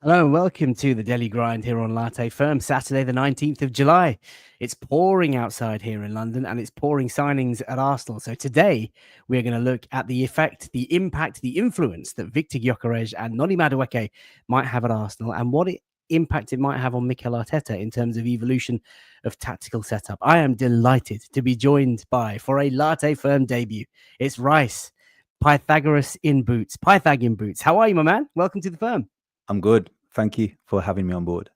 Hello and welcome to the Daily Grind here on Latte Firm, Saturday the 19th of July. It's pouring outside here in London and it's pouring signings at Arsenal. So today we're going to look at the effect, the impact, the influence that Victor Gyökeres and Noni Maddison might have at Arsenal and what impact it might have on Mikel Arteta in terms of evolution of tactical setup. I am delighted to be joined by, for a Latte Firm debut, it's Rice, Pythagoras in boots, Pythag in boots. How are you, my man? Welcome to the firm. I'm good. Thank you for having me on board.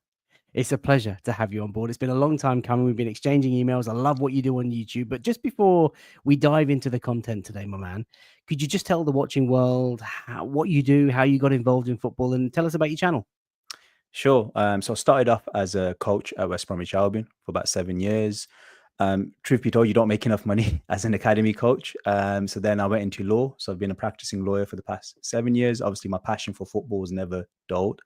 It's a pleasure to have you on board. It's been a long time coming. We've been exchanging emails. I love what you do on YouTube. But just before we dive into the content today, my man, could you just tell the watching world what you do, how you got involved in football, and tell us about your channel? Sure. So I started off as a coach at West Bromwich Albion for about 7 years. Truth be told, you don't make enough money as an academy coach. So then I went into law. So I've been a practicing lawyer for the past 7 years. Obviously, my passion for football was never dulled.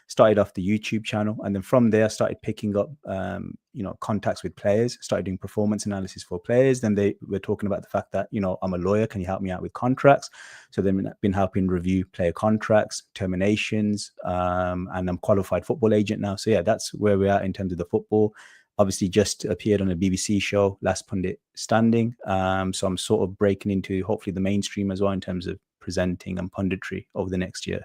Started off the YouTube channel, and then from there, I started picking up, contacts with players. Started doing performance analysis for players. Then they were talking about the fact that I'm a lawyer. Can you help me out with contracts? So then I've been helping review player contracts, terminations, and I'm qualified football agent now. So yeah, that's where we're at in terms of the football. Obviously, just appeared on a BBC show, Last Pundit Standing. So I'm sort of breaking into hopefully the mainstream as well in terms of presenting and punditry over the next year.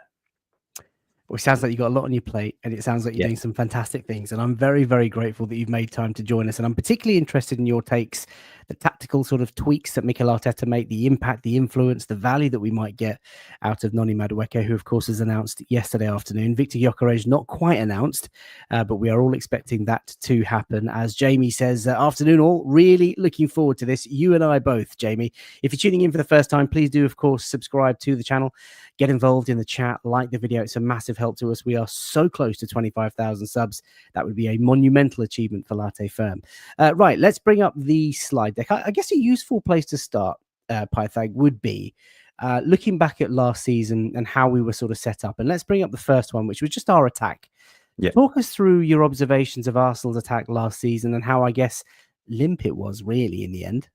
Well, it sounds like you've got a lot on your plate and it sounds like you're Yeah. doing some fantastic things. And I'm very, very grateful that you've made time to join us. And I'm particularly interested in your takes, the tactical sort of tweaks that Mikel Arteta make, the impact, the influence, the value that we might get out of Noni Maddison, who, of course, was announced yesterday afternoon. Victor Gyökeres not quite announced, but we are all expecting that to happen. As Jamie says, afternoon all, really looking forward to this. You and I both, Jamie. If you're tuning in for the first time, please do, of course, subscribe to the channel. Get involved in the chat, like the video. It's a massive help to us. We are so close to 25,000 subs. That would be a monumental achievement for Latte Firm. Right, let's bring up the slide deck. I guess a useful place to start, Pythag, would be looking back at last season and how we were sort of set up. And let's bring up the first one, which was just our attack. Yeah. Talk us through your observations of Arsenal's attack last season and how, I guess, limp it was really in the end.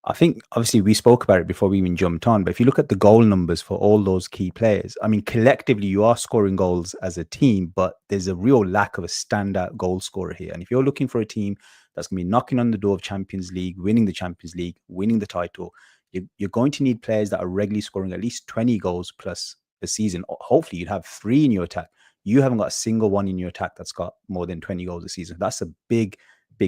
I think obviously we spoke about it before we even jumped on, but if you look at the goal numbers for all those key players, I mean, collectively you are scoring goals as a team, but there's a real lack of a standout goal scorer here. And if you're looking for a team that's going to be knocking on the door of Champions League, winning the Champions League, winning the title, you're going to need players that are regularly scoring at least 20 goals plus a season. Hopefully you'd have 3 in your attack. You haven't got a single one in your attack that's got more than 20 goals a season. That's a big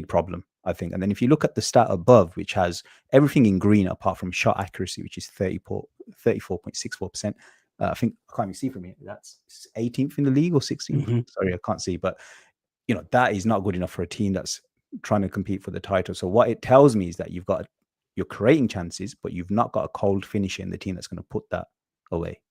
problem, I think. And then if you look at the stat above, which has everything in green apart from shot accuracy, which is 34.64%. I think I can't even see from here. That's 18th in the league or 16th. Mm-hmm. Sorry, I can't see. But that is not good enough for a team that's trying to compete for the title. So what it tells me is that you're creating chances, but you've not got a cold finisher in the team that's going to put that away.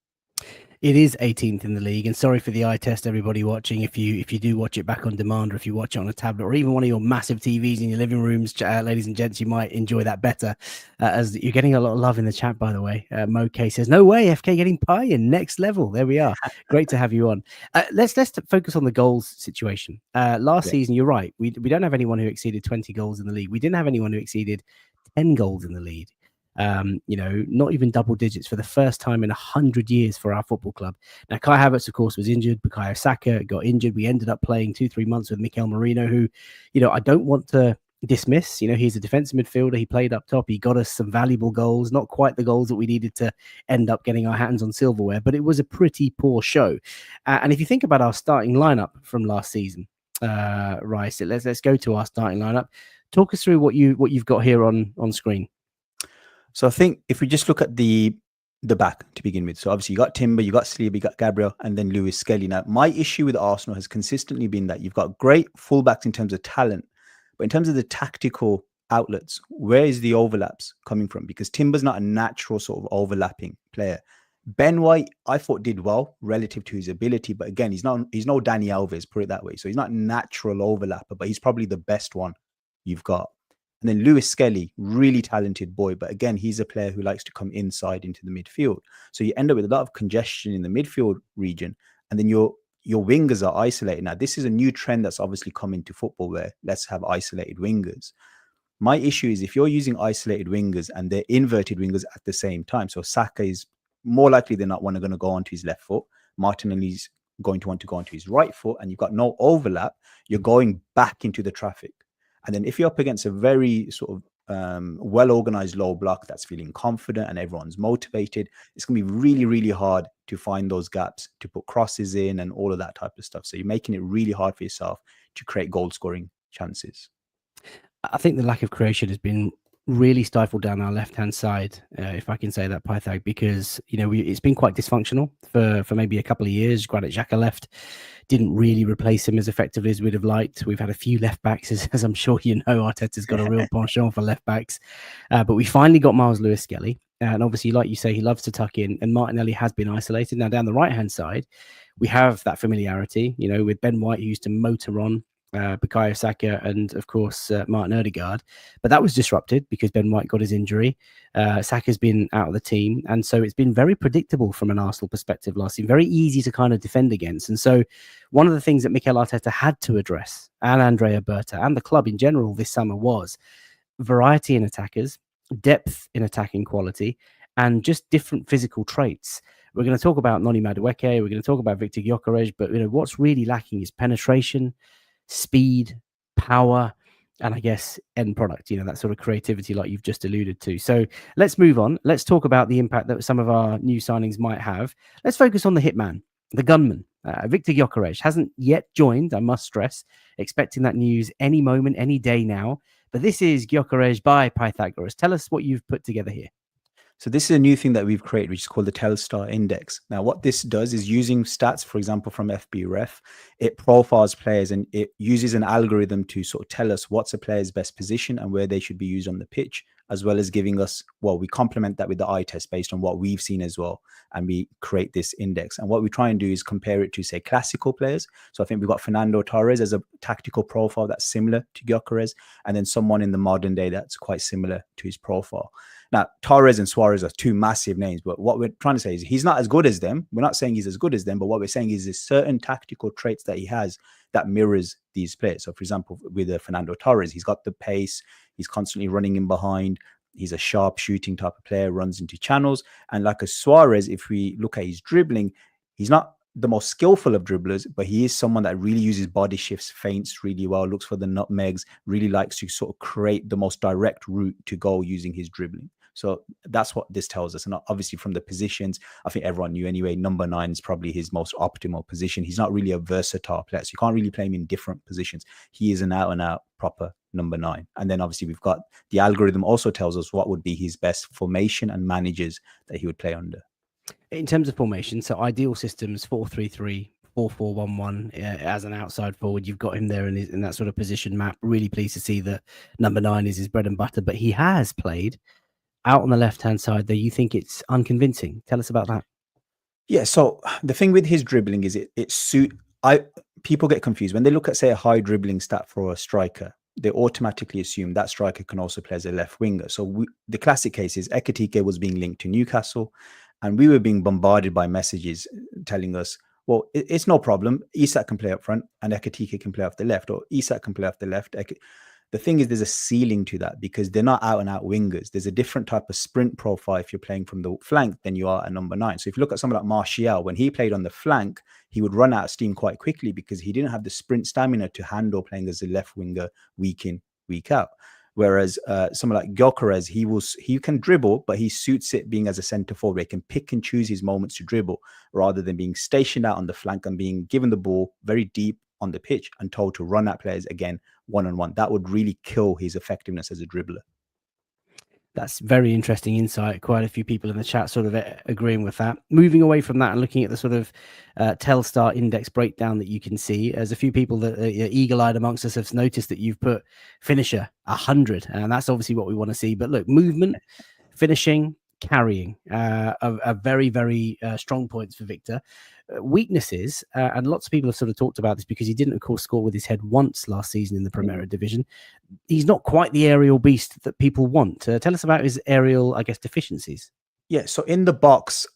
It is 18th in the league, and sorry for the eye test, everybody watching. If you do watch it back on demand, or if you watch it on a tablet, or even one of your massive TVs in your living rooms, ladies and gents, you might enjoy that better. As you're getting a lot of love in the chat, by the way. Mo K says, "No way, FK getting pie in next level." There we are. Great to have you on. Let's focus on the goals situation. Last season, you're right. We don't have anyone who exceeded 20 goals in the league. We didn't have anyone who exceeded 10 goals in the league. Not even double digits for the first time in 100 years for our football club. Now, Kai Havertz, of course, was injured. Bukayo Saka got injured. We ended up playing 2-3 months with Mikel Merino, who, I don't want to dismiss. He's a defensive midfielder. He played up top. He got us some valuable goals, not quite the goals that we needed to end up getting our hands on silverware, but it was a pretty poor show. And if you think about our starting lineup from last season, Rice, let's go to our starting lineup. Talk us through what you've got here on screen. So I think if we just look at the back to begin with, so obviously you got Timber, you got Saliba, you got Gabriel, and then Lewis Skelly. Now, my issue with Arsenal has consistently been that you've got great fullbacks in terms of talent, but in terms of the tactical outlets, where is the overlaps coming from? Because Timber's not a natural sort of overlapping player. Ben White, I thought, did well relative to his ability, but again, he's no Dani Alves, put it that way. So he's not a natural overlapper, but he's probably the best one you've got. And then Lewis Skelly, really talented boy. But again, he's a player who likes to come inside into the midfield. So you end up with a lot of congestion in the midfield region. And then your wingers are isolated. Now, this is a new trend that's obviously come into football where let's have isolated wingers. My issue is if you're using isolated wingers and they're inverted wingers at the same time. So Saka is more likely than not going to go onto his left foot. Martinelli's going to want to go onto his right foot and you've got no overlap, you're going back into the traffic. And then if you're up against a very sort of well organized low block that's feeling confident and everyone's motivated, it's going to be really, really hard to find those gaps, to put crosses in and all of that type of stuff. So you're making it really hard for yourself to create goal scoring chances. I think the lack of creation has been really stifled down our left-hand side, if I can say that, Pythag, because it's been quite dysfunctional for maybe a couple of years. Granit Xhaka left, didn't really replace him as effectively as we'd have liked. We've had a few left backs, as I'm sure you know. Arteta's got a real penchant for left backs, but we finally got Miles Lewis-Skelly, and obviously, like you say, he loves to tuck in, and Martinelli has been isolated. Now down the right-hand side, we have that familiarity, with Ben White, who used to motor on Bukayo Saka and, of course, Martin Odegaard. But that was disrupted because Ben White got his injury. Saka's been out of the team. And so it's been very predictable from an Arsenal perspective last season, very easy to kind of defend against. And so one of the things that Mikel Arteta had to address, and Andrea Berta, and the club in general this summer, was variety in attackers, depth in attacking quality, and just different physical traits. We're going to talk about Noni Madueke. We're going to talk about Victor Gyökeres. But what's really lacking is penetration, speed, power, and I guess end product, that sort of creativity like you've just alluded to. So let's move on. Let's talk about the impact that some of our new signings might have. Let's focus on the hitman, the gunman. Victor Gyökeres hasn't yet joined, I must stress, expecting that news any moment, any day now. But this is Gyökeres by Pythagoras. Tell us what you've put together here. So this is a new thing that we've created, which is called the Telstar Index. Now, what this does is using stats, for example, from FBref, it profiles players and it uses an algorithm to sort of tell us what's a player's best position and where they should be used on the pitch, as well as giving us, we complement that with the eye test based on what we've seen as well. And we create this index. And what we try and do is compare it to, say, classical players. So I think we've got Fernando Torres as a tactical profile that's similar to Gyökeres, and then someone in the modern day that's quite similar to his profile. Now, Torres and Suarez are two massive names, but what we're trying to say is he's not as good as them. We're not saying he's as good as them, but what we're saying is there's certain tactical traits that he has that mirrors these players. So, for example, with Fernando Torres, he's got the pace. He's constantly running in behind. He's a sharp shooting type of player, runs into channels. And like a Suarez, if we look at his dribbling, he's not the most skillful of dribblers, but he is someone that really uses body shifts, feints really well, looks for the nutmegs, really likes to sort of create the most direct route to goal using his dribbling. So that's what this tells us. And obviously from the positions, I think everyone knew anyway, number 9 is probably his most optimal position. He's not really a versatile player, so you can't really play him in different positions. He is an out and out proper number 9. And then obviously we've got the algorithm also tells us what would be his best formation and managers that he would play under. In terms of formation, so ideal systems 4-3-3, 4-4-1-1 as an outside forward. You've got him there in that sort of position map. Really pleased to see that number 9 is his bread and butter, but he has played out on the left-hand side there. You think it's unconvincing? Tell us about that. Yeah, so the thing with his dribbling is people get confused when they look at, say, a high dribbling stat for a striker. They automatically assume that striker can also play as a left winger. So the classic case is Ekitike was being linked to Newcastle, and we were being bombarded by messages telling us, well, it's no problem. Isak can play up front and Ekitike can play off the left, or Isak can play off the left. The thing is, there's a ceiling to that because they're not out and out wingers. There's a different type of sprint profile if you're playing from the flank than you are at number 9. So if you look at someone like Martial, when he played on the flank, he would run out of steam quite quickly because he didn't have the sprint stamina to handle playing as a left winger week in, week out. Whereas someone like Gyökeres, he can dribble, but he suits it being as a centre forward. He can pick and choose his moments to dribble rather than being stationed out on the flank and being given the ball very deep on the pitch and told to run at players again one-on-one. That would really kill his effectiveness as a dribbler. That's very interesting insight. Quite a few people in the chat sort of agreeing with that. Moving away from that and looking at the sort of Telstar index breakdown that you can see, there's a few people that are eagle-eyed amongst us have noticed that you've put finisher 100, and that's obviously what we want to see. But look, movement, finishing, carrying are very, very strong points for Victor. Weaknesses, and lots of people have sort of talked about this because he didn't, of course, score with his head once last season in the Primera Division. He's not quite the aerial beast that people want. Tell us about his aerial, I guess, deficiencies. Yeah, so in the box,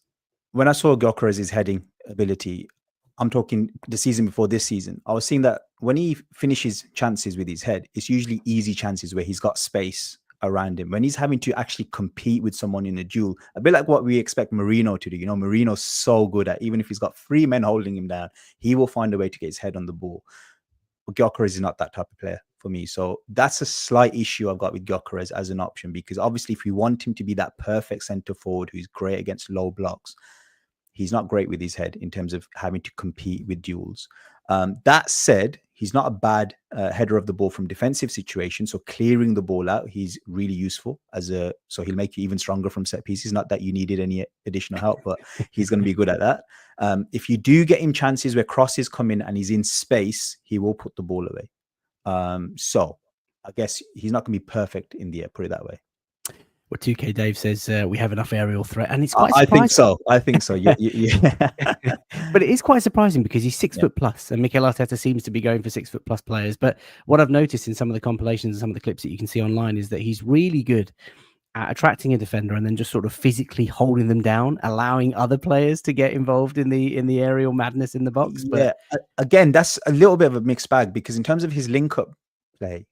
when I saw Gyökeres' heading ability, I'm talking the season before this season, I was seeing that when he finishes chances with his head, it's usually easy chances where he's got space around him, when he's having to actually compete with someone in a duel, a bit like what we expect Marino to do. You know, Marino's so good at, even if he's got 3 men holding him down, he will find a way to get his head on the ball. But Gyökeres is not that type of player for me. So that's a slight issue I've got with Gyökeres as an option, because obviously if we want him to be that perfect centre forward who's great against low blocks, he's not great with his head in terms of having to compete with duels. That said, he's not a bad header of the ball from defensive situations. So clearing the ball out, he's really useful so he'll make you even stronger from set pieces. Not that you needed any additional help, but he's going to be good at that. If you do get him chances where crosses come in and he's in space, he will put the ball away. So I guess he's not going to be perfect in the air, put it that way. Well, 2K Dave says we have enough aerial threat, and it's quite I surprising. I think so. Yeah. But it is quite surprising because he's 6 foot plus, and Mikel Arteta seems to be going for 6 foot plus players. But what I've noticed in some of the compilations and some of the clips that you can see online is that he's really good at attracting a defender and then just sort of physically holding them down, allowing other players to get involved in the aerial madness in the box. Yeah, but again, that's a little bit of a mixed bag, because in terms of his link-up play,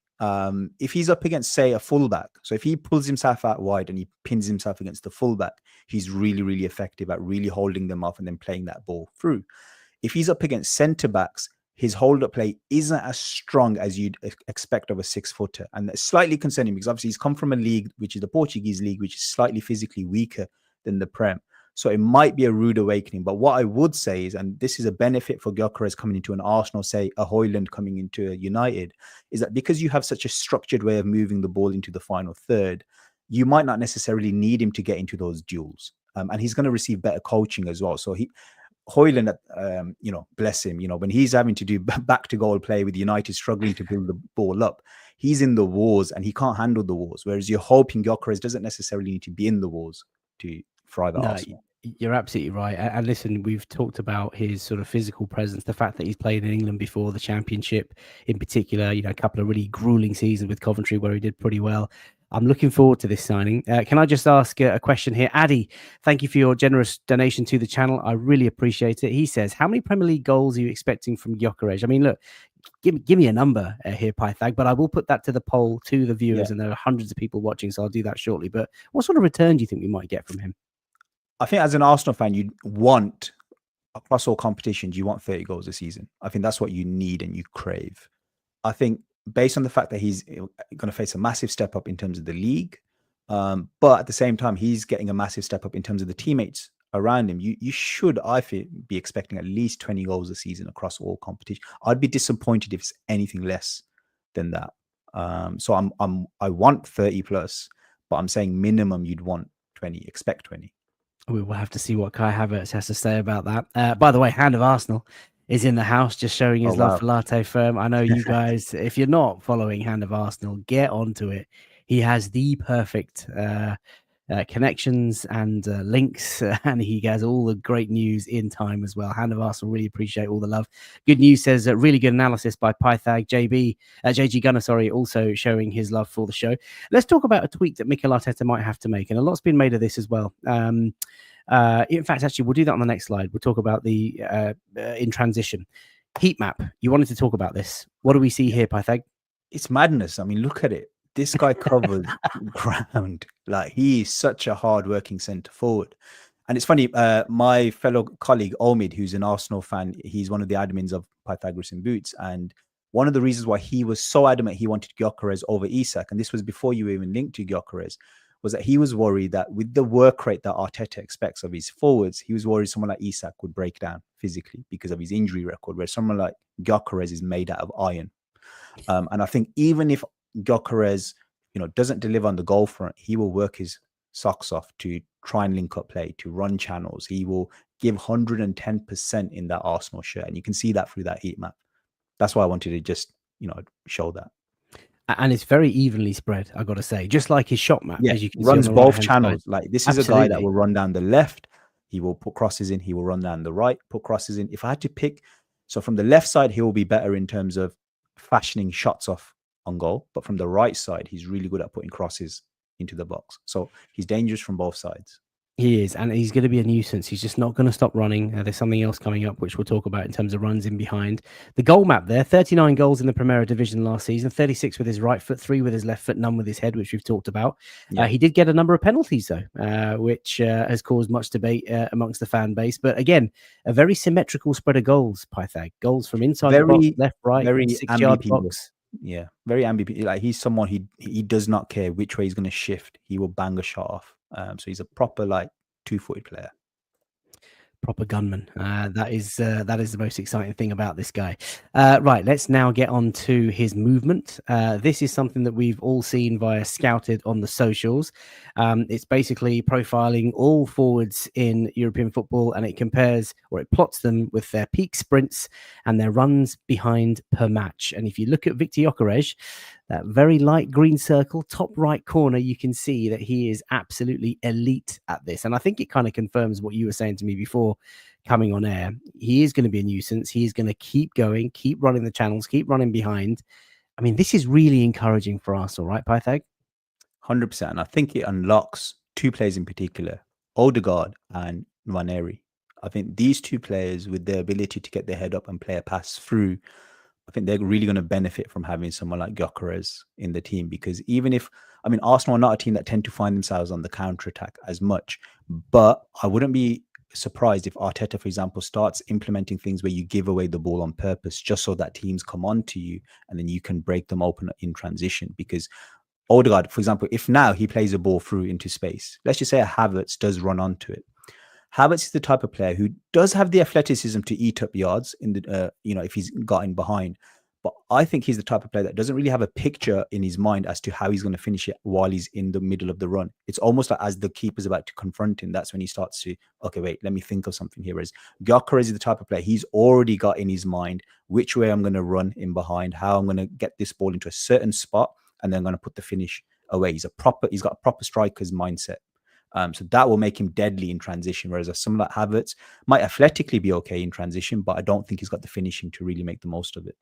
if he's up against, say, a fullback, so if he pulls himself out wide and he pins himself against the fullback, he's really, really effective at really holding them off and then playing that ball through. If he's up against centre-backs, his hold-up play isn't as strong as you'd expect of a 6-footer. And that's slightly concerning, because obviously he's come from a league, which is the Portuguese league, which is slightly physically weaker than the Prem. So it might be a rude awakening. But what I would say is, and this is a benefit for Gyökeres coming into an Arsenal, say a Højlund coming into a United, is that because you have such a structured way of moving the ball into the final third, you might not necessarily need him to get into those duels. And he's going to receive better coaching as well. So Højlund, bless him, when he's having to do back to goal play with United struggling to build the ball up, he's in the wars and he can't handle the wars. Whereas you're hoping Gyökeres doesn't necessarily need to be in the wars to thrive at Arsenal. You're absolutely right. And listen, we've talked about his sort of physical presence, the fact that he's played in England before, the Championship in particular, a couple of really grueling seasons with Coventry where he did pretty well. I'm looking forward to this signing. Can I just ask a question here? Addy, thank you for your generous donation to the channel. I really appreciate it. He says, how many Premier League goals are you expecting from Gyökeres? I mean, look, give me a number here, Pythag, but I will put that to the poll to the viewers, and there are hundreds of people watching, so I'll do that shortly. But what sort of return do you think we might get from him? I think as an Arsenal fan, you'd want, across all competitions, you want 30 goals a season. I think that's what you need and you crave. I think based on the fact that he's going to face a massive step up in terms of the league, but at the same time, he's getting a massive step up in terms of the teammates around him. You should, I feel, be expecting at least 20 goals a season across all competitions. I'd be disappointed if it's anything less than that. So I want 30 plus, but I'm saying minimum you'd want 20, expect 20. We will have to see what Kai Havertz has to say about that. By the way, Hand of Arsenal is in the house, just showing his love for Latte Firm. I know you guys, if you're not following Hand of Arsenal, get onto it. He has the perfect connections and links, and he has all the great news in time as well. Hand of Arsenal, really appreciate all the love. Good news says really good analysis by Pythag. JG Gunner, also showing his love for the show. Let's talk about a tweak that Mikel Arteta might have to make, and a lot's been made of this as well. In fact, actually, we'll do that on the next slide. We'll talk about the in transition heat map. You wanted to talk about this. What do we see here, Pythag? It's madness. I mean, look at it. This guy covers ground. Like, he is such a hard-working centre forward. And it's funny, my fellow colleague, Omid, who's an Arsenal fan, he's one of the admins of Pythagoras in Boots. And one of the reasons why he was so adamant he wanted Gyökeres over Isak, and this was before you even linked to Gyökeres, was that he was worried that with the work rate that Arteta expects of his forwards, he was worried someone like Isak would break down physically because of his injury record, where someone like Gyökeres is made out of iron. And I think even if Gyökeres, doesn't deliver on the goal front, he will work his socks off to try and link up play, to run channels. He will give 110% in that Arsenal shirt, and you can see that through that heat map. That's why I wanted to just, show that. And it's very evenly spread, I got to say, just like his shot map. Yeah, as you can runs see both channels. Like, this is Absolutely. a guy that will run down the left. He will put crosses in. He will run down the right, put crosses in. If I had to pick, so from the left side, he will be better in terms of fashioning shots off on goal, but from the right side, he's really good at putting crosses into the box. So he's dangerous from both sides. He is, and he's going to be a nuisance. He's just not going to stop running. There's something else coming up, which we'll talk about in terms of runs in behind. The goal map there, 39 goals in the Primera Division last season, 36 with his right foot, 3 with his left foot, none with his head, which we've talked about. Yeah. He did get a number of penalties, though, which has caused much debate amongst the fan base. But again, a very symmetrical spread of goals, Pythag. Goals from inside the box, left, right, very 6-yard box. Yeah, very ambiguous. Like he's someone he does not care which way he's going to shift. He will bang a shot off. So he's a proper like 2-footed player. Proper gunman. That is the most exciting thing about this guy. Right, let's now get on to his movement. This is something that we've all seen via Scouted on the socials. It's basically profiling all forwards in European football, and it compares, or it plots them with their peak sprints and their runs behind per match. And if you look at Victor Gyökeres, that very light green circle, top right corner, you can see that he is absolutely elite at this. And I think it kind of confirms what you were saying to me before coming on air. He is going to be a nuisance. He is going to keep going, keep running the channels, keep running behind. I mean, this is really encouraging for Arsenal, right, Pythag? 100%. And I think it unlocks 2 players in particular, Odegaard and Nwaneri. I think these 2 players, with their ability to get their head up and play a pass through, I think they're really going to benefit from having someone like Gyökeres in the team, because even if, I mean, Arsenal are not a team that tend to find themselves on the counter-attack as much, but I wouldn't be surprised if Arteta, for example, starts implementing things where you give away the ball on purpose just so that teams come on to you and then you can break them open in transition. Because Odegaard, for example, if now he plays a ball through into space, let's just say a Havertz does run onto it. Havertz is the type of player who does have the athleticism to eat up yards in the, if he's gotten behind. But I think he's the type of player that doesn't really have a picture in his mind as to how he's going to finish it while he's in the middle of the run. It's almost like as the keeper's about to confront him, that's when he starts to, okay, wait, let me think of something here. Whereas Gyökeres is the type of player, he's already got in his mind which way I'm going to run in behind, how I'm going to get this ball into a certain spot, and then I'm going to put the finish away. He's got a proper striker's mindset. So that will make him deadly in transition, whereas someone like Havertz might athletically be okay in transition, but I don't think he's got the finishing to really make the most of it.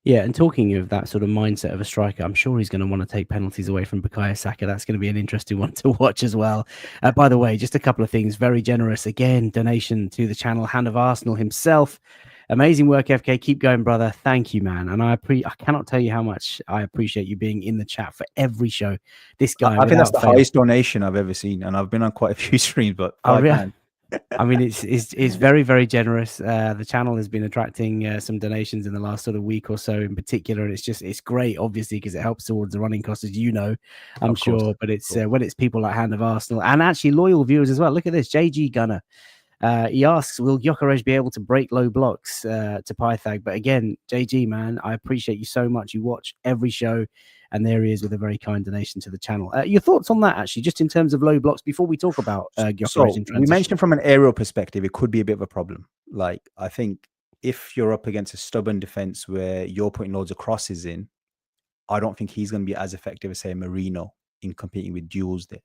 Yeah, and talking of that sort of mindset of a striker, I'm sure he's going to want to take penalties away from Bukayo Saka. That's going to be an interesting one to watch as well. By the way, just a couple of things. Very generous, again, donation to the channel. Hand of Arsenal himself. Amazing work, FK. Keep going, brother. Thank you, man. And I cannot tell you how much I appreciate you being in the chat for every show. This guy, I think that's the highest donation I've ever seen, and I've been on quite a few streams, but I mean, it's very, very generous. The channel has been attracting some donations in the last sort of week or so in particular. And it's great, obviously, because it helps towards the running costs, as you know, I'm sure. But it's when it's people like Hand of Arsenal and actually loyal viewers as well. Look at this, JG Gunner. He asks, will Gyökeres be able to break low blocks to Pythag? But again, JG, man, I appreciate you so much. You watch every show, and there he is with a very kind donation to the channel. Your thoughts on that, actually, just in terms of low blocks, before we talk about Gyökeres in transition? We mentioned from an aerial perspective, it could be a bit of a problem. Like, I think if you're up against a stubborn defense where you're putting loads of crosses in, I don't think he's going to be as effective as, say, Marino in competing with duels there.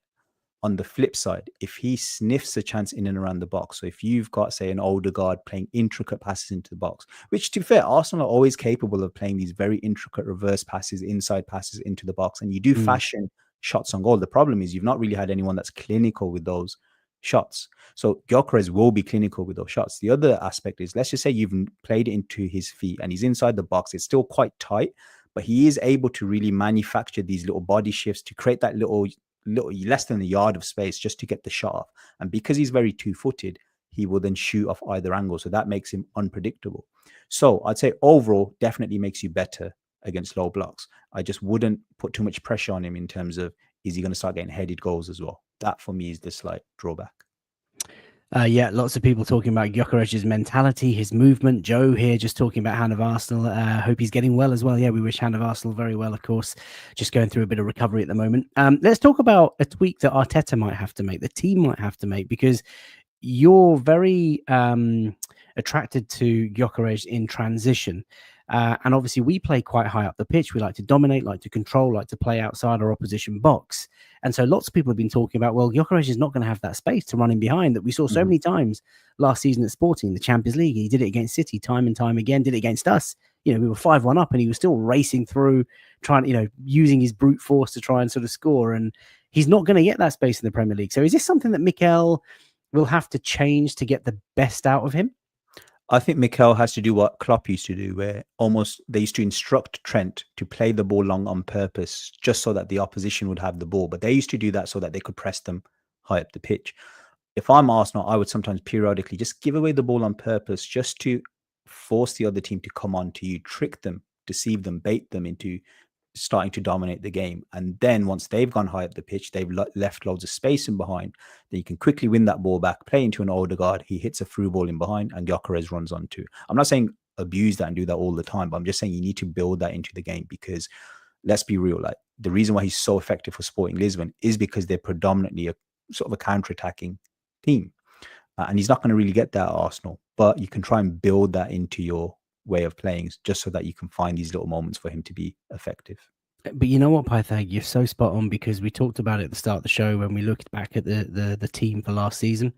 On the flip side, if he sniffs a chance in and around the box, so if you've got, say, an Odegaard playing intricate passes into the box, which, to be fair, Arsenal are always capable of playing these very intricate reverse passes, inside passes into the box, and you do fashion shots on goal. The problem is you've not really had anyone that's clinical with those shots. So Gyökeres will be clinical with those shots. The other aspect is, let's just say you've played it into his feet and he's inside the box. It's still quite tight, but he is able to really manufacture these little body shifts to create that little less than a yard of space just to get the shot off. And because he's very 2-footed, he will then shoot off either angle. So that makes him unpredictable. So I'd say overall, definitely makes you better against low blocks. I just wouldn't put too much pressure on him in terms of, is he going to start getting headed goals as well? That for me is the slight drawback. Yeah, lots of people talking about Gyökeres' mentality, his movement. Joe here just talking about Hand of Arsenal. Hope he's getting well as well. Yeah, we wish Hand of Arsenal very well, of course. Just going through a bit of recovery at the moment. Let's talk about a tweak that Arteta might have to make, the team might have to make, because you're very attracted to Gyökeres in transition. And obviously we play quite high up the pitch. We like to dominate, like to control, like to play outside our opposition box. And so lots of people have been talking about, well, Gyökeres is not going to have that space to run in behind that we saw so many times last season at Sporting, the Champions League. He did it against City time and time again, did it against us. You know, we were 5-1 up and he was still racing through, trying, using his brute force to try and sort of score. And he's not going to get that space in the Premier League. So is this something that Mikel will have to change to get the best out of him? I think Mikel has to do what Klopp used to do, where almost they used to instruct Trent to play the ball long on purpose, just so that the opposition would have the ball. But they used to do that so that they could press them high up the pitch. If I'm Arsenal, I would sometimes periodically just give away the ball on purpose, just to force the other team to come on to you, trick them, deceive them, bait them into starting to dominate the game. And then once they've gone high up the pitch, they've left loads of space in behind. Then you can quickly win that ball back, play into an Odegaard. He hits a through ball in behind, and Gyökeres runs on too. I'm not saying abuse that and do that all the time, but I'm just saying you need to build that into the game, because let's be real, like the reason why he's so effective for Sporting Lisbon is because they're predominantly a sort of a counter-attacking team. And he's not going to really get that at Arsenal, but you can try and build that into your way of playing, just so that you can find these little moments for him to be effective. But you know what, Pythag, you're so spot on, because we talked about it at the start of the show when we looked back at the team for last season.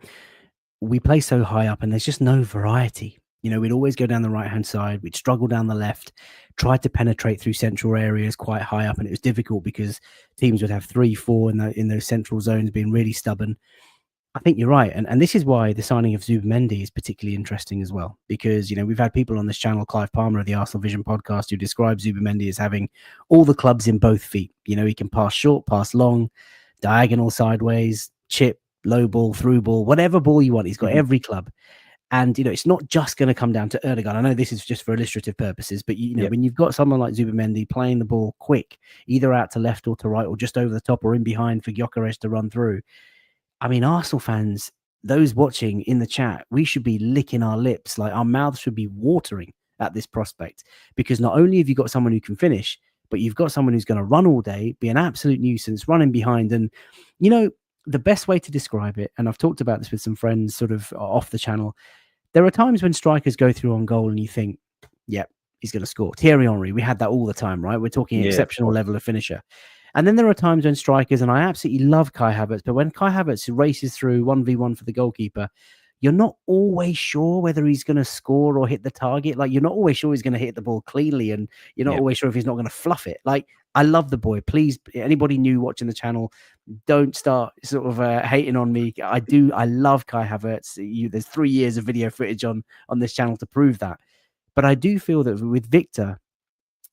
We play so high up and there's just no variety. We'd always go down the right-hand side. We'd struggle down the left, tried to penetrate through central areas quite high up, and it was difficult because teams would have 3-4 in those central zones, being really stubborn. I think you're right. And this is why the signing of Zubimendi is particularly interesting as well, because, we've had people on this channel, Clive Palmer of the Arsenal Vision podcast, who describes Zubimendi as having all the clubs in both feet. He can pass short, pass long, diagonal, sideways, chip, low ball, through ball, whatever ball you want. He's got every club. And, it's not just going to come down to Erdogan. I know this is just for illustrative purposes, but, when you've got someone like Zubimendi playing the ball quick, either out to left or to right, or just over the top or in behind for Gyökeres to run through. I mean, Arsenal fans, those watching in the chat, we should be licking our lips. Like, our mouths should be watering at this prospect, because not only have you got someone who can finish, but you've got someone who's going to run all day, be an absolute nuisance, running behind. And, the best way to describe it, and I've talked about this with some friends sort of off the channel, there are times when strikers go through on goal and you think, yep, he's going to score. Thierry Henry, we had that all the time, right? We're talking exceptional level of finisher. And then there are times when strikers, and I absolutely love Kai Havertz, but when Kai Havertz races through 1v1 for the goalkeeper, you're not always sure whether he's going to score or hit the target. Like, you're not always sure he's going to hit the ball cleanly, and you're not always sure if he's not going to fluff it. Like, I love the boy. Please, anybody new watching the channel, don't start sort of hating on me. I love Kai Havertz. There's 3 years of video footage on this channel to prove that. But I do feel that with Victor,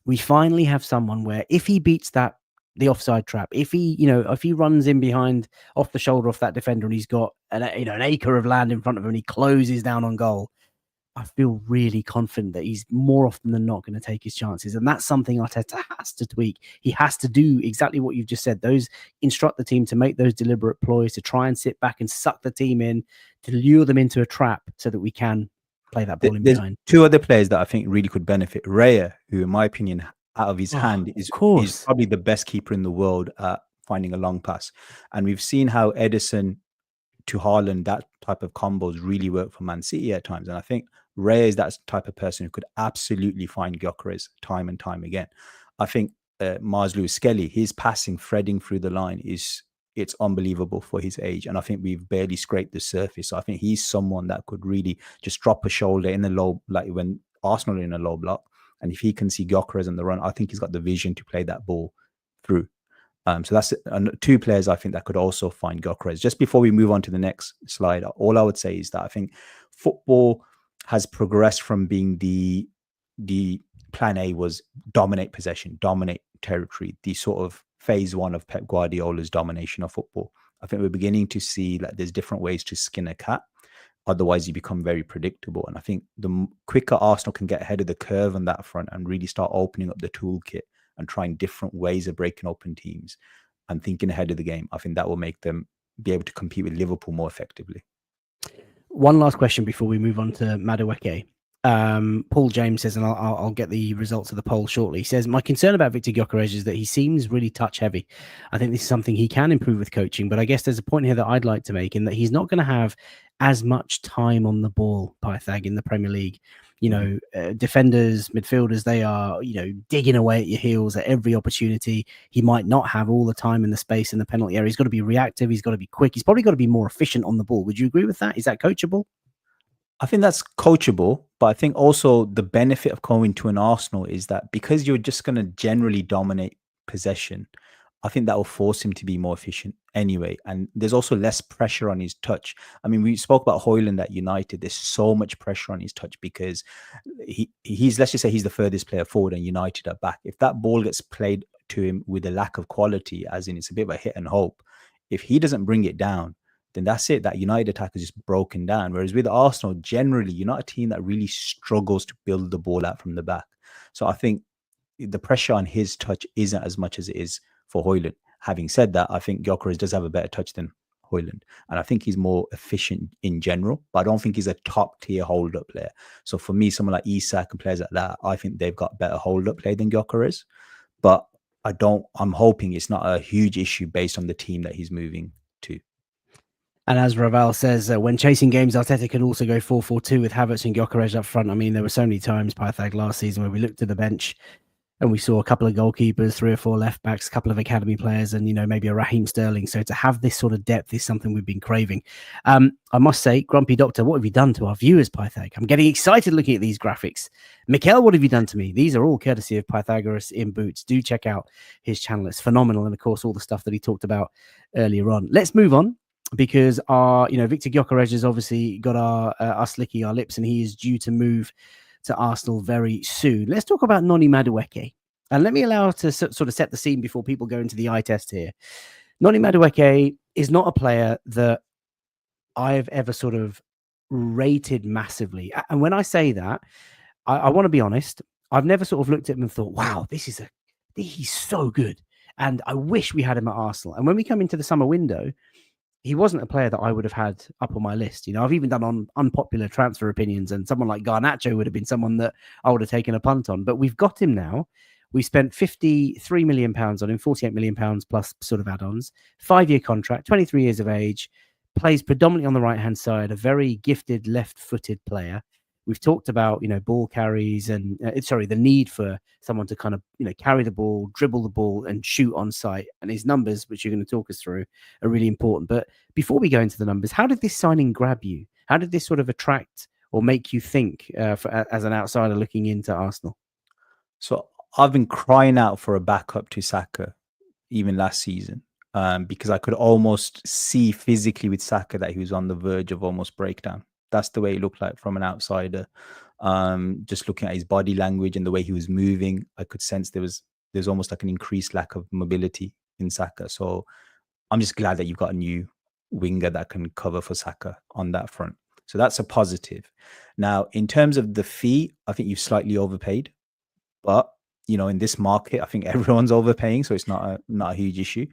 we finally have someone where if he beats the offside trap, if he runs in behind off the shoulder off that defender, and he's got an acre of land in front of him and he closes down on goal, I feel really confident that he's more often than not going to take his chances. And that's something Arteta has to tweak. He has to do exactly what you've just said. Instruct the team to make those deliberate ploys, to try and sit back and suck the team in, to lure them into a trap so that we can play that ball in behind. Two other players that I think really could benefit. Raya, who in my opinion, out of his hand, is probably the best keeper in the world at finding a long pass. And we've seen how Edison to Haaland, that type of combos really work for Man City at times. And I think Raya is that type of person who could absolutely find Gyökeres time and time again. I think Mars Lewis Skelly, his passing, threading through the line, it's unbelievable for his age. And I think we've barely scraped the surface. So I think he's someone that could really just drop a shoulder in the low, like when Arsenal are in a low block. And if he can see Gyökeres on the run, I think he's got the vision to play that ball through. So that's two players I think that could also find Gyökeres. Just before we move on to the next slide, all I would say is that I think football has progressed from being the plan A was dominate possession, dominate territory, the sort of phase one of Pep Guardiola's domination of football. I think we're beginning to see that there's different ways to skin a cat. Otherwise, you become very predictable. And I think the quicker Arsenal can get ahead of the curve on that front and really start opening up the toolkit and trying different ways of breaking open teams and thinking ahead of the game, I think that will make them be able to compete with Liverpool more effectively. One last question before we move on to Madueke. Paul James says, and I'll get the results of the poll shortly. He says, my concern about Victor Gyökeres is that he seems really touch heavy. I think this is something he can improve with coaching, but I guess there's a point here that I'd like to make, in that he's not going to have as much time on the ball, Pythag, in the Premier League. Defenders, midfielders, they are, digging away at your heels at every opportunity. He might not have all the time in the space in the penalty area. He's got to be reactive. He's got to be quick. He's probably got to be more efficient on the ball. Would you agree with that? Is that coachable? I think that's coachable, but I think also the benefit of going to an Arsenal is that because you're just going to generally dominate possession, I think that will force him to be more efficient anyway. And there's also less pressure on his touch. I mean, we spoke about Højlund at United. There's so much pressure on his touch because he's, let's just say he's the furthest player forward and United are back. If that ball gets played to him with a lack of quality, as in it's a bit of a hit and hope, if he doesn't bring it down, then that's it. That United attack is just broken down. Whereas with Arsenal, generally, you're not a team that really struggles to build the ball out from the back. So I think the pressure on his touch isn't as much as it is for Højlund. Having said that, I think Gyökeres does have a better touch than Højlund, and I think he's more efficient in general, but I don't think he's a top tier hold up player. So for me, someone like Isak and players like that, I think they've got better hold up play than Gyökeres. But I'm hoping it's not a huge issue based on the team that he's moving to. And as Raval says, when chasing games, Arteta can also go 4-4-2 with Havertz and Gyökeres up front. I mean, there were so many times, Pythag, last season where we looked at the bench and we saw a couple of goalkeepers, 3 or 4 left backs, a couple of academy players, and, maybe a Raheem Sterling. So to have this sort of depth is something we've been craving. I must say, Grumpy Doctor, what have you done to our viewers, Pythag? I'm getting excited looking at these graphics. Mikkel, what have you done to me? These are all courtesy of Pythagoras in Boots. Do check out his channel. It's phenomenal. And of course, all the stuff that he talked about earlier on. Let's move on, because Victor Gyökeres has obviously got us licking our lips, and he is due to move to Arsenal very soon. Let's talk about Noni Madueke. And let me allow to sort of set the scene before people go into the eye test here. Noni Madueke is not a player that I've ever sort of rated massively. And when I say that, I want to be honest. I've never sort of looked at him and thought, wow, he's so good. And I wish we had him at Arsenal. And when we come into the summer window, he wasn't a player that I would have had up on my list. I've even done on unpopular transfer opinions, and someone like Garnacho would have been someone that I would have taken a punt on. But we've got him now. We spent £53 million on him, £48 million plus sort of add-ons, 5-year contract, 23 years of age, plays predominantly on the right-hand side, a very gifted left-footed player. We've talked about, ball carries and the need for someone to kind of, carry the ball, dribble the ball and shoot on sight. And his numbers, which you're going to talk us through, are really important. But before we go into the numbers, how did this signing grab you? How did this sort of attract or make you think as an outsider looking into Arsenal? So I've been crying out for a backup to Saka even last season, because I could almost see physically with Saka that he was on the verge of almost breakdown. That's the way it looked like from an outsider. Just looking at his body language and the way he was moving, I could sense there's almost like an increased lack of mobility in Saka. So I'm just glad that you've got a new winger that can cover for Saka on that front. So that's a positive. Now, in terms of the fee, I think you've slightly overpaid, but in this market, I think everyone's overpaying, so it's not a huge issue.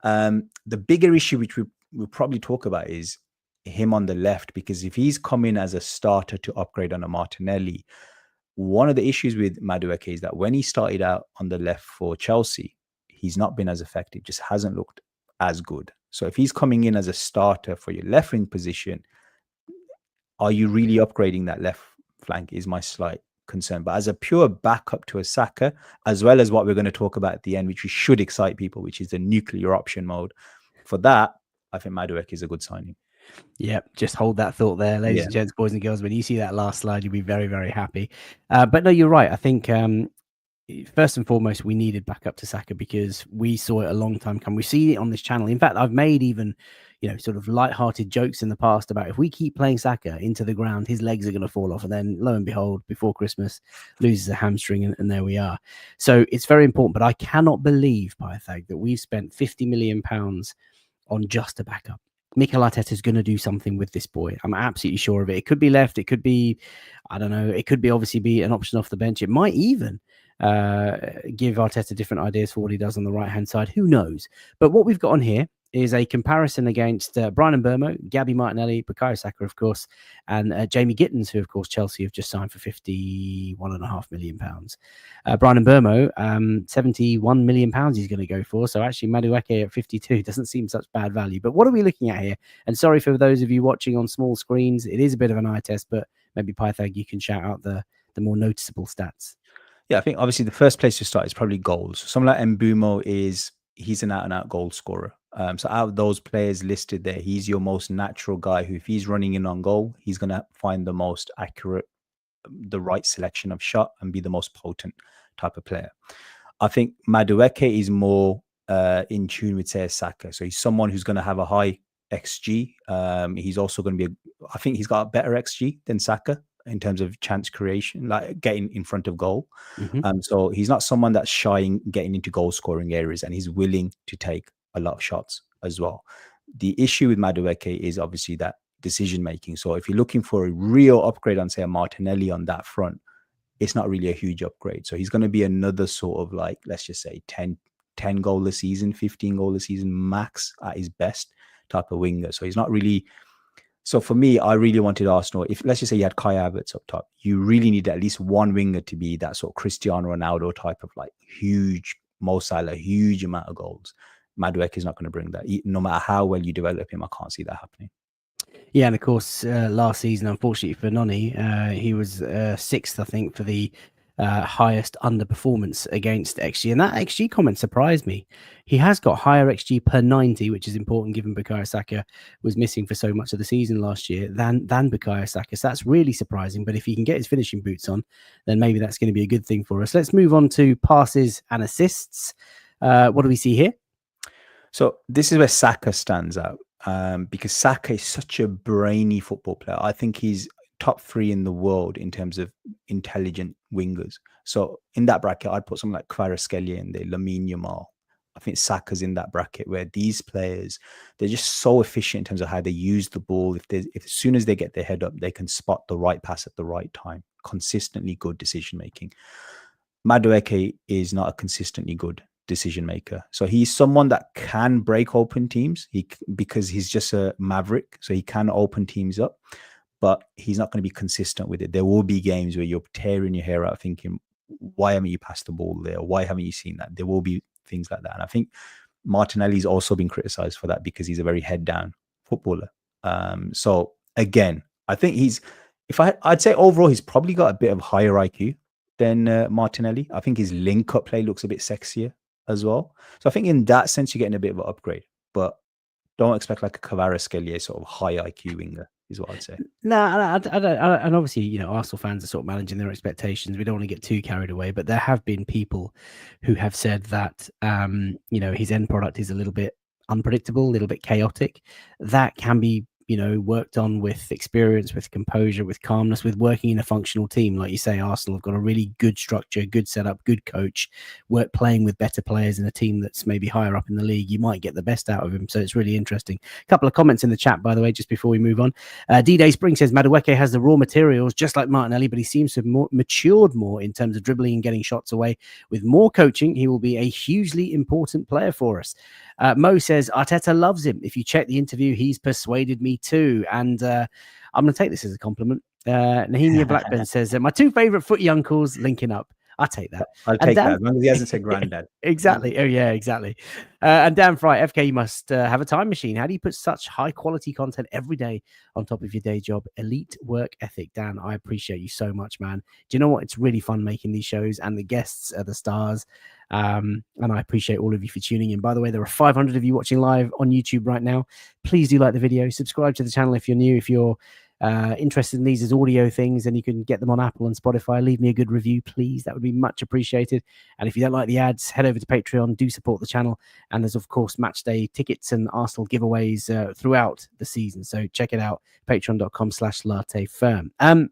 The bigger issue, which we'll probably talk about, is him on the left, because if he's coming as a starter to upgrade on a Martinelli, one of the issues with Madueke is that when he started out on the left for Chelsea, he's not been as effective, just hasn't looked as good. So if he's coming in as a starter for your left wing position, are you really upgrading that left flank is my slight concern. But as a pure backup to a Saka, as well as what we're going to talk about at the end, which we should excite people, which is the nuclear option mode, for that, I think Madueke is a good signing. Yeah, just hold that thought there, ladies and gents, boys and girls. When you see that last slide, you'll be very, very happy. But no, you're right. I think first and foremost, we needed backup to Saka because we saw it a long time come. We've seen it on this channel. In fact, I've made even, sort of light-hearted jokes in the past about if we keep playing Saka into the ground, his legs are going to fall off. And then lo and behold, before Christmas, loses a hamstring and there we are. So it's very important. But I cannot believe, Pythag, that we've spent £50 million on just a backup. Mikel Arteta is going to do something with this boy. I'm absolutely sure of it. It could be left. It could be, I don't know. It could be obviously be an option off the bench. It might even give Arteta different ideas for what he does on the right-hand side. Who knows? But what we've got on here is a comparison against Brian Mbeumo, Gabby Martinelli, Bukayo Saka, of course, and Jamie Gittins, who, of course, Chelsea have just signed for £51.5 million. Brian Mbeumo, £71 million he's going to go for. So actually, Madueke at 52 doesn't seem such bad value. But what are we looking at here? And sorry for those of you watching on small screens. It is a bit of an eye test, but maybe Pythag, you can shout out the more noticeable stats. Yeah, I think obviously the first place to start is probably goals. Someone like Mbeumo he's an out-and-out goal scorer. So out of those players listed there, he's your most natural guy who, if he's running in on goal, he's going to find the most accurate, the right selection of shot and be the most potent type of player. I think Madueke is more in tune with, say, Saka. So he's someone who's going to have a high XG. He's also going to be, I think he's got a better XG than Saka in terms of chance creation, like getting in front of goal. So he's not someone that's shy in getting into goal scoring areas, and he's willing to take a lot of shots as well. The issue with Madueke is obviously that decision making. So if you're looking for a real upgrade on, say, a Martinelli on that front, it's not really a huge upgrade. So he's going to be another sort of, like, let's just say 10 goal a season, 15 goal a season max at his best type of winger. So he's not really. So for me, I really wanted Arsenal. If, let's just say, you had Kai Havertz up top, you really need at least one winger to be that sort of Cristiano Ronaldo type of, like, huge, Mo Salah, huge amount of goals. Madueke is not going to bring that. No matter how well you develop him, I can't see that happening. Yeah, and of course, last season, unfortunately for Noni, he was sixth, I think, for the highest underperformance against XG. And that XG comment surprised me. He has got higher XG per 90, which is important given Bukayo Saka was missing for so much of the season last year than Bukayo Saka. So that's really surprising. But if he can get his finishing boots on, then maybe that's going to be a good thing for us. Let's move on to passes and assists. What do we see here? So this is where Saka stands out, because Saka is such a brainy football player. I think he's top 3 in the world in terms of intelligent wingers. So in that bracket, I'd put someone like Kvaratskhelia in there, Lamine Yamal. I think Saka's in that bracket where these players, they're just so efficient in terms of how they use the ball. If as soon as they get their head up, they can spot the right pass at the right time. Consistently good decision making. Madueke is not a consistently good decision maker. So he's someone that can break open teams because he's just a maverick. So he can open teams up, but he's not going to be consistent with it. There will be games where you're tearing your hair out thinking, why haven't you passed the ball there? Why haven't you seen that? There will be things like that. And I think Martinelli's also been criticized for that because he's a very head down footballer. So again, I think I'd say overall, he's probably got a bit of higher IQ than Martinelli. I think his link-up play looks a bit sexier as well. So I think in that sense, you're getting a bit of an upgrade, but don't expect like a Kvaratskhelia sort of high IQ winger is what I'd say. No, I don't. And obviously, Arsenal fans are sort of managing their expectations. We don't want to get too carried away, but there have been people who have said that, his end product is a little bit unpredictable, a little bit chaotic. That can be, worked on with experience, with composure, with calmness, with working in a functional team. Like you say, Arsenal have got a really good structure, good setup, good coach, playing with better players in a team that's maybe higher up in the league. You might get the best out of him. So it's really interesting. A couple of comments in the chat, by the way, just before we move on. D-Day Spring says, Madueke has the raw materials, just like Martinelli, but he seems to have matured more in terms of dribbling and getting shots away. With more coaching, he will be a hugely important player for us. Mo says, Arteta loves him. If you check the interview, he's persuaded me too. And I'm going to take this as a compliment. Nahimia Blackburn says, my 2 favorite footy uncles linking up. I'll take that. I'll take that, as long as he hasn't said granddad. Exactly. Oh, yeah, exactly. And Dan Fry, FK, must have a time machine. How do you put such high quality content every day on top of your day job? Elite work ethic. Dan, I appreciate you so much, man. Do you know what? It's really fun making these shows, and the guests are the stars. And I appreciate all of you for tuning in. By the way, there are 500 of you watching live on YouTube right now. Please do like the video. Subscribe to the channel if you're new. If you're interested in these as audio things, and you can get them on Apple and Spotify. Leave me a good review, please. That would be much appreciated. And if you don't like the ads, head over to Patreon. Do support the channel. And there's, of course, match day tickets and Arsenal giveaways throughout the season. So check it out. Patreon.com/LatteFirm.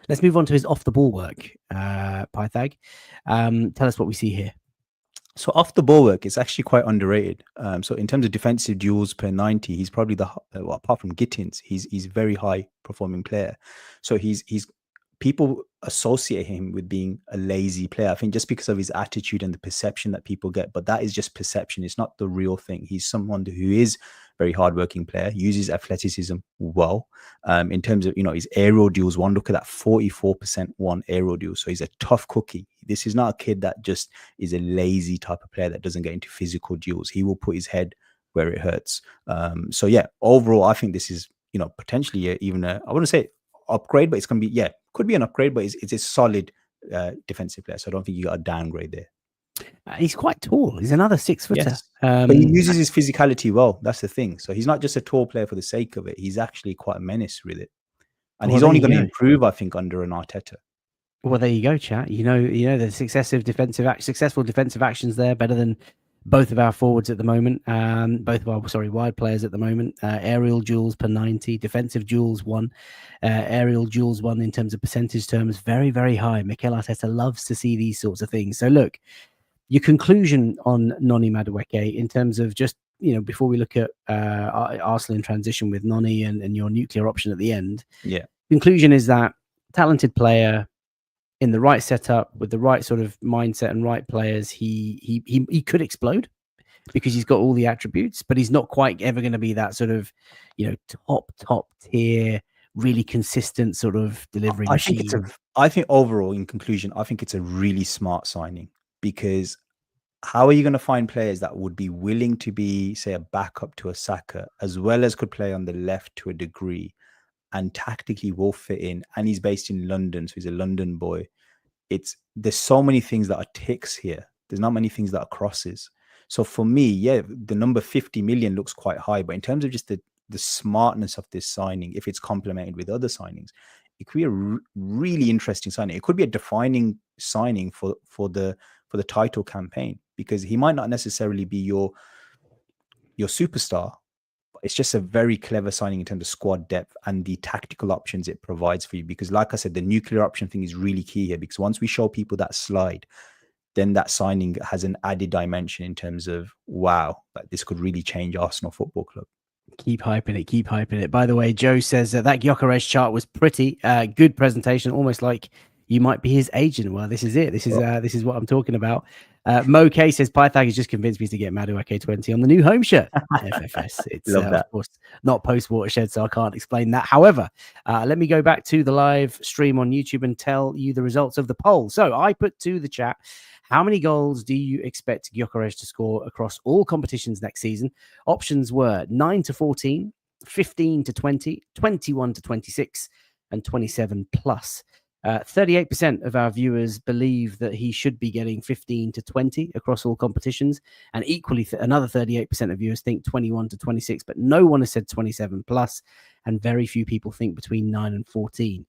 Let's move on to his off the ball work, Pythag. Tell us what we see here. So off the ball work, it's actually quite underrated. So in terms of defensive duels per 90, he's probably apart from Gittins, he's a very high performing player. So he's people associate him with being a lazy player, I think, just because of his attitude and the perception that people get. But that is just perception. It's not the real thing. He's someone who is very hardworking player, uses athleticism well. In terms of, his aerial duels, one look at that 44% won aerial duels. So he's a tough cookie. This is not a kid that just is a lazy type of player that doesn't get into physical duels. He will put his head where it hurts. So yeah, overall, I think this is, potentially even I wouldn't say upgrade, but it's going to be, could be an upgrade, but it's a solid defensive player. So I don't think you got a downgrade there. He's quite tall. He's another 6-footer. Yes. But he uses his physicality well. That's the thing. So he's not just a tall player for the sake of it. He's actually quite a menace with it. And he's only going to improve, I think, under an Arteta. Well, there you go, chat. The successful defensive actions there, better than both of our forwards at the moment, both of our wide players at the moment, aerial duels per 90, defensive duels 1, aerial duels 1 in terms of percentage terms, very, very high. Mikel Arteta loves to see these sorts of things. So look, your conclusion on Noni Madueke in terms of just, before we look at Arsenal in transition with Noni and your nuclear option at the end. Yeah. Conclusion is that talented player in the right setup with the right sort of mindset and right players, he could explode because he's got all the attributes, but he's not quite ever going to be that sort of, top tier, really consistent sort of delivery machine. I think overall, in conclusion, I think it's a really smart signing, because how are you going to find players that would be willing to be, say, a backup to a Saka, as well as could play on the left to a degree, and tactically will fit in? And he's based in London, so he's a London boy. There's so many things that are ticks here. There's not many things that are crosses. So for me, yeah, the number 50 million looks quite high, but in terms of just the smartness of this signing, if it's complemented with other signings, it could be a really interesting signing. It could be a defining signing for the title campaign, because he might not necessarily be your superstar. It's just a very clever signing in terms of squad depth and the tactical options it provides for you. Because like I said, the nuclear option thing is really key here, because once we show people that slide, then that signing has an added dimension in terms of, wow, like this could really change Arsenal Football Club. Keep hyping it. By the way, Joe says that Gyökeres chart was pretty good presentation, almost like you might be his agent. Well, this is it. This is what I'm talking about. Mo K says Pythag has just convinced me to get Madueke 20 on the new home shirt. FFS. It's of course not post watershed, so I can't explain that. However, let me go back to the live stream on YouTube and tell you the results of the poll. So I put to the chat, how many goals do you expect Gyökeres to score across all competitions next season? Options were 9 to 14, 15 to 20, 21 to 26, and 27 plus. 38% of our viewers believe that he should be getting 15 to 20 across all competitions, and equally another 38% of viewers think 21 to 26, but no one has said 27 plus, and very few people think between 9 and 14.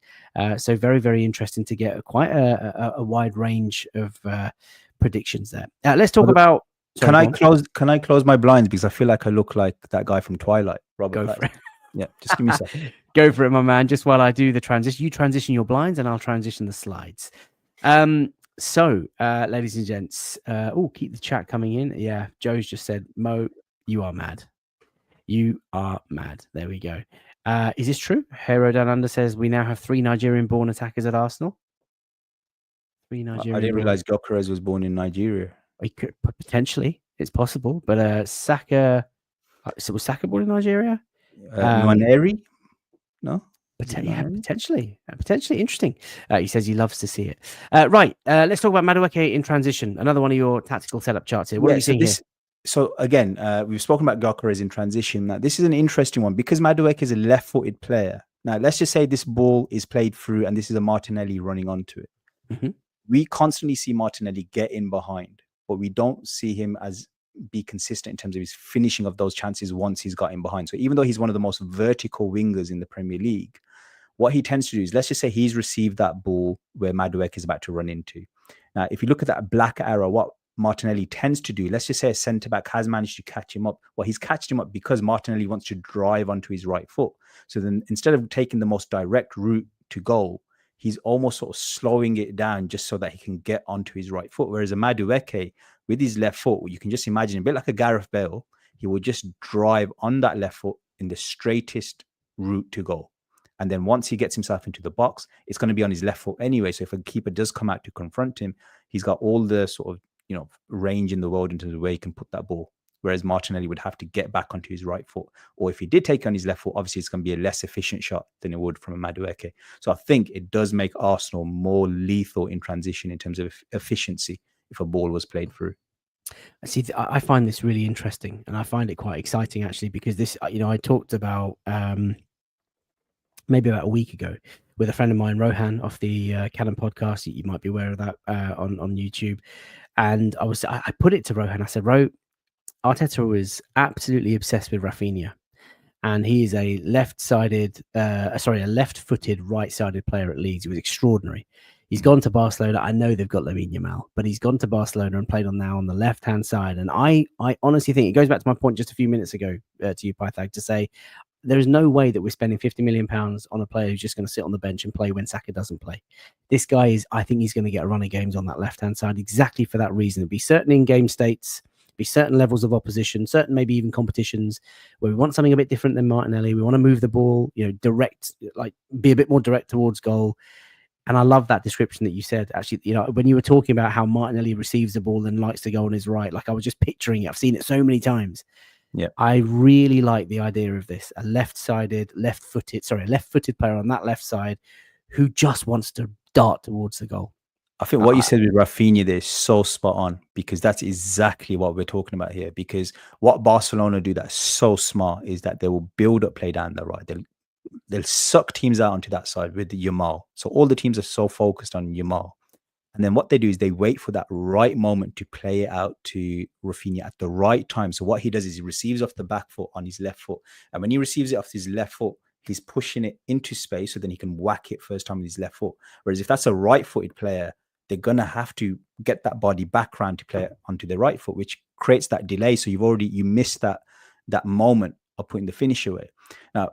So very, very interesting to get quite a wide range of predictions there. Let's talk about. Sorry, can I close my blinds, because I feel like I look like that guy from Twilight, Robert Pattinson. Yeah, just give me a second. Go for it, my man. Just while I do the transition, you transition your blinds and I'll transition the slides. So, ladies and gents, keep the chat coming in. Yeah, Joe's just said, Mo, you are mad. You are mad. There we go. Is this true? Hero Down Under says we now have 3 Nigerian-born attackers at Arsenal. 3 Nigerian. I didn't realize Gyökeres was born in Nigeria. We could potentially. It's possible, but Saka. So was Saka born in Nigeria? Nwaneri? No? Potentially interesting. He says he loves to see it. Right. Let's talk about Madueke in transition. Another one of your tactical setup charts here. What are you seeing here? So again, we've spoken about Gyökeres in transition. Now, this is an interesting one because Madueke is a left-footed player. Now, let's just say this ball is played through and this is a Martinelli running onto it. Mm-hmm. We constantly see Martinelli get in behind, but we don't see him be consistent in terms of his finishing of those chances once he's got in behind. So even though he's one of the most vertical wingers in the Premier League, what he tends to do is, let's just say he's received that ball where Madueke is about to run into. Now, if you look at that black arrow, what Martinelli tends to do, let's just say a centre-back has managed to catch him up. Well, he's catched him up because Martinelli wants to drive onto his right foot. So then instead of taking the most direct route to goal, he's almost sort of slowing it down just so that he can get onto his right foot. Whereas a Madueke, with his left foot, you can just imagine a bit like a Gareth Bale, he will just drive on that left foot in the straightest route to goal. And then once he gets himself into the box, it's going to be on his left foot anyway. So if a keeper does come out to confront him, he's got all the sort of, range in the world in terms of where he can put that ball. Whereas Martinelli would have to get back onto his right foot. Or if he did take it on his left foot, obviously it's going to be a less efficient shot than it would from a Madueke. So I think it does make Arsenal more lethal in transition in terms of efficiency if a ball was played through. See, I find this really interesting, and I find it quite exciting actually, because this, I talked about maybe about a week ago with a friend of mine, Rohan, off the Canon podcast. You might be aware of that on YouTube. And I put it to Rohan. I said, Ro, Arteta was absolutely obsessed with Rafinha, and he is a left-footed, right-sided player at Leeds. He was extraordinary. He's gone to Barcelona. I know they've got Lamine Yamal, but he's gone to Barcelona and played on the left-hand side. And I honestly think it goes back to my point just a few minutes ago to you, Pythag, to say there is no way that we're spending £50 million on a player who's just going to sit on the bench and play when Saka doesn't play. This guy is, I think he's going to get a run of games on that left-hand side exactly for that reason. It'll be certain in-game states, be certain levels of opposition, certain maybe even competitions where we want something a bit different than Martinelli. We want to move the ball, direct, like be a bit more direct towards goal. And I love that description that you said. Actually, when you were talking about how Martinelli receives the ball and likes to go on his right, like I was just picturing it. I've seen it so many times. Yeah, I really like the idea of this: a left-footed player on that left side who just wants to dart towards the goal. I think what you said with Rafinha there is so spot on, because that's exactly what we're talking about here. Because what Barcelona do that's so smart is that they will build up play down the right. They'll suck teams out onto that side with the Yamal. So all the teams are so focused on Yamal. And then what they do is they wait for that right moment to play it out to Rafinha at the right time. So what he does is he receives off the back foot on his left foot. And when he receives it off his left foot, he's pushing it into space so then he can whack it first time with his left foot. Whereas if that's a right-footed player, they're going to have to get that body back round to play it onto the right foot, which creates that delay. So you missed that moment of putting the finish away. Now,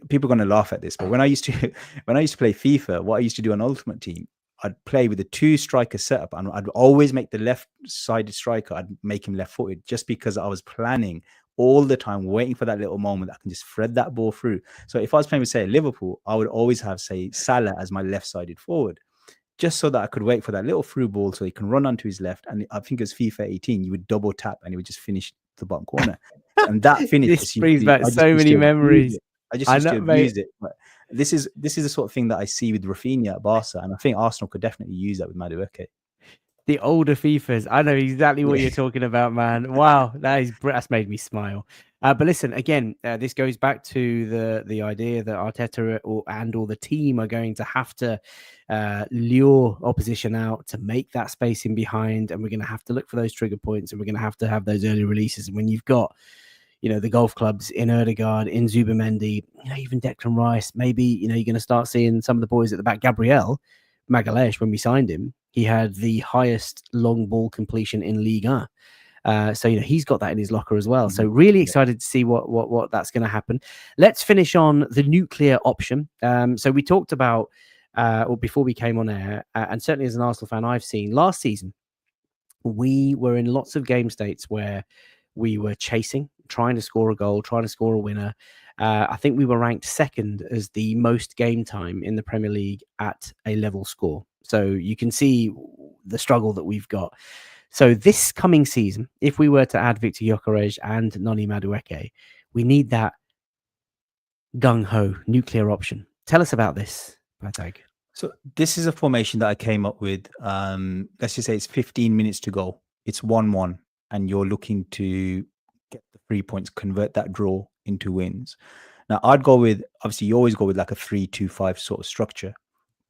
people are going to laugh at this, but when I used to play FIFA, what I used to do on Ultimate Team, I'd play with a 2-striker setup, and I'd always make the left-sided striker, I'd make him left-footed, just because I was planning all the time, waiting for that little moment that I can just thread that ball through. So if I was playing with, say, Liverpool, I would always have, say, Salah as my left-sided forward, just so that I could wait for that little through ball so he can run onto his left. And I think it's FIFA 18, you would double tap and he would just finish the bottom corner. And that finish this brings back so many memories. I just used to abuse it. But this is the sort of thing that I see with Rafinha at Barca, and I think Arsenal could definitely use that with Madueke. The older FIFAs, I know exactly what you're talking about, man. Wow, that's made me smile. But listen, again, this goes back to the idea that Arteta or the team are going to have to lure opposition out to make that space in behind, and we're going to have to look for those trigger points, and we're going to have those early releases. And when you've got the golf clubs in Ødegaard, in Zubimendi, even Declan Rice, maybe, you're going to start seeing some of the boys at the back. Gabriel Magalhaes, when we signed him, he had the highest long ball completion in Ligue 1. So, he's got that in his locker as well. So really excited to see what that's going to happen. Let's finish on the nuclear option. So we talked about, or before we came on air, and certainly as an Arsenal fan, I've seen last season, we were in lots of game states where we were chasing, trying to score a goal, trying to score a winner. I think we were ranked second as the most game time in the Premier League at a level score. So you can see the struggle that we've got. So this coming season, if we were to add Victor Gyökeres and Noni Madueke, we need that gung-ho nuclear option. Tell us about this, Pythag. So this is a formation that I came up with. Let's just say it's 15 minutes to go. It's 1-1. And you're looking to get the 3 points, convert that draw into wins. Now, I'd go with, obviously, you always go with like a 3-2-5 sort of structure.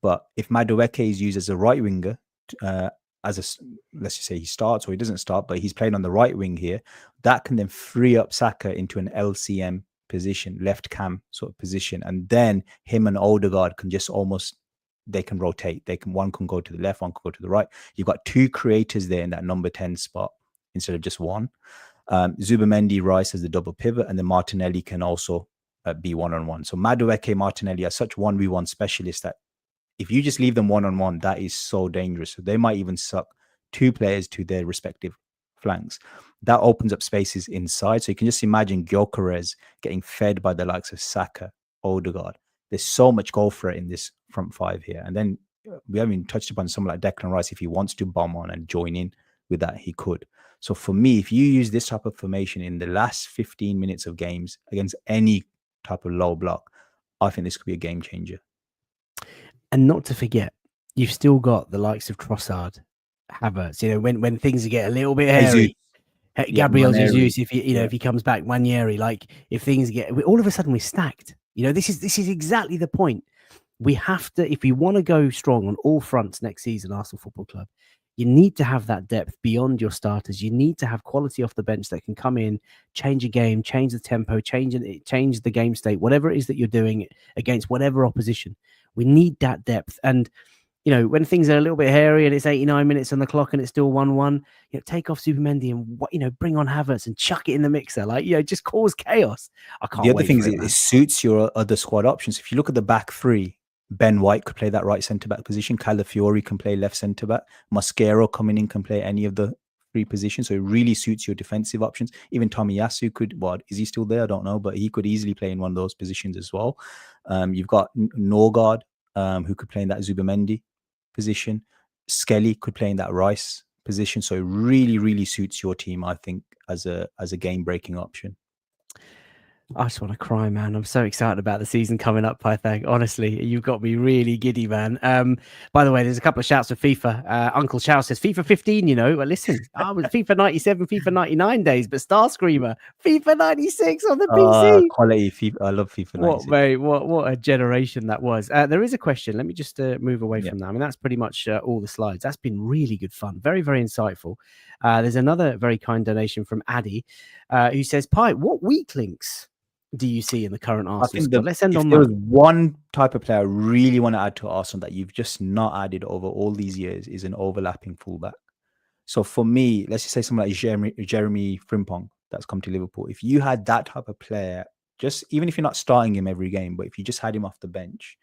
But if Madueke is used as a right winger, let's just say he starts or he doesn't start, but he's playing on the right wing here, that can then free up Saka into an LCM position, left cam sort of position. And then him and Ødegaard can just they can rotate. One can go to the left, one can go to the right. You've got two creators there in that number 10 spot, instead of just one. Zubimendi, Rice as the double pivot, and then Martinelli can also be one-on-one. So Madueke, Martinelli are such 1v1 specialists that if you just leave them one-on-one, that is so dangerous. So they might even suck two players to their respective flanks. That opens up spaces inside. So you can just imagine Gyökeres getting fed by the likes of Saka, Ødegaard. There's so much goal threat in this front five here. And then we haven't even touched upon someone like Declan Rice. If he wants to bomb on and join in with that, he could. So for me, if you use this type of formation in the last 15 minutes of games against any type of low block, I think this could be a game changer. And not to forget, you've still got the likes of Trossard, Havertz. When things get a little bit hairy, Gabriel Jesus, if he comes back, Ranieri, like if things get, all of a sudden we're stacked. This is exactly the point. We have to, if we want to go strong on all fronts next season, Arsenal Football Club, you need to have that depth beyond your starters. You need to have quality off the bench that can come in, change a game, change the tempo, change the game state, whatever it is that you're doing against whatever opposition. We need that depth. And you know, when things are a little bit hairy and it's 89 minutes on the clock and it's still 1-1, you know, take off Zubimendi and, you know, bring on Havertz and chuck it in the mixer. Like, you know, just cause chaos. I can't The other wait thing for is it, it man. suits your other squad options. If you look at the back three, Ben White could play that right centre back position. Calafiori can play left centre back. Mascherano coming in can play any of the three positions. So it really suits your defensive options. Even Tomiyasu could, what, is he still there? I don't know, but he could easily play in one of those positions as well. You've got Norgard, who could play in that Zubimendi position. Skelly could play in that Rice position. So it really, really suits your team, I think, as a game breaking option. I just want to cry, man. I'm so excited about the season coming up, Pythag. Honestly, you've got me really giddy, man. By the way, there's a couple of shouts for FIFA. Uncle Chow says FIFA 15, you know. Well, listen, I was FIFA 97, FIFA 99 days, but Star Screamer, FIFA 96 on the PC. Quality FIFA. I love FIFA 96. What, mate? What a generation that was. There is a question. Let me just move away from that. I mean, that's pretty much all the slides. That's been really good fun. Very, very insightful. There's another very kind donation from Addy, who says, Pi, what weak links do you see in the current Arsenal squad? Let's end on there that. was one type of player I really want to add to Arsenal that you've just not added over all these years is an overlapping fullback. So for me, let's just say someone like Jeremy Frimpong that's come to Liverpool. If you had that type of player, just even if you're not starting him every game, but if you just had him off the bench,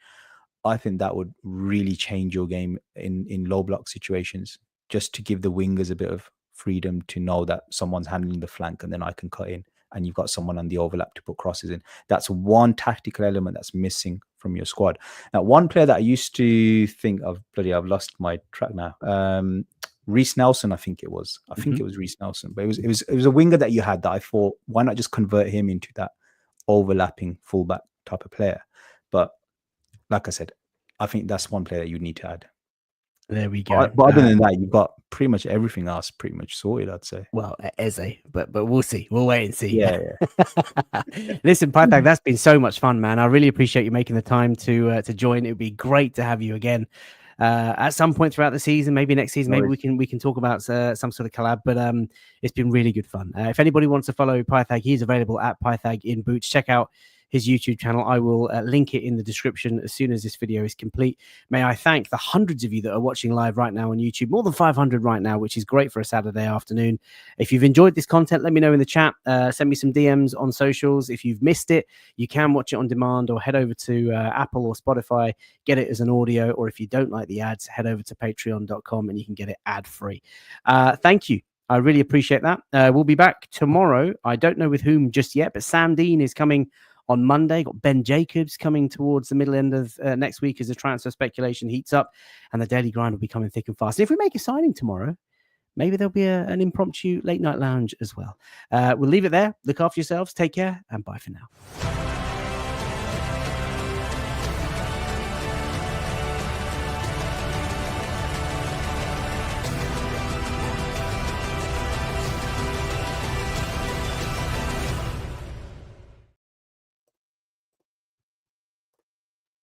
I think that would really change your game in low block situations, just to give the wingers a bit of freedom to know that someone's handling the flank and then I can cut in and you've got someone on the overlap to put crosses in. That's one tactical element that's missing from your squad. Now, one player that I used to think of, I've lost my track now. Reece Nelson, I think it was. I think it was Reece Nelson, but it was a winger that you had that I thought, why not just convert him into that overlapping fullback type of player? But like I said, I think that's one player that you need to add. There we go. But other than that, you've got pretty much everything else pretty much sorted, I'd say. Well, Eze, but we'll see. We'll wait and see. Yeah. Listen, Pythag, that's been so much fun, man. I really appreciate you making the time to join. It would be great to have you again at some point throughout the season, maybe next season. Maybe we can talk about some sort of collab. But it's been really good fun. If anybody wants to follow Pythag, he's available at Pythag in Boots. Check out his YouTube channel. I will link it in the description as soon as this video is complete. May I thank the hundreds of you that are watching live right now on YouTube, more than 500 right now, which is great for a Saturday afternoon. If you've enjoyed this content, let me know in the chat. Send me some DMs on socials. If you've missed it, you can watch it on demand or head over to Apple or Spotify, get it as an audio, or if you don't like the ads, head over to patreon.com and you can get it ad-free. Thank you. I really appreciate that. We'll be back tomorrow. I don't know with whom just yet, but Sam Dean is coming on Monday. Got Ben Jacobs coming towards the middle end of next week as the transfer speculation heats up, and the daily grind will be coming thick and fast. And if we make a signing tomorrow, maybe there'll be an impromptu late night lounge as well. We'll leave it there. Look after yourselves. Take care, and bye for now.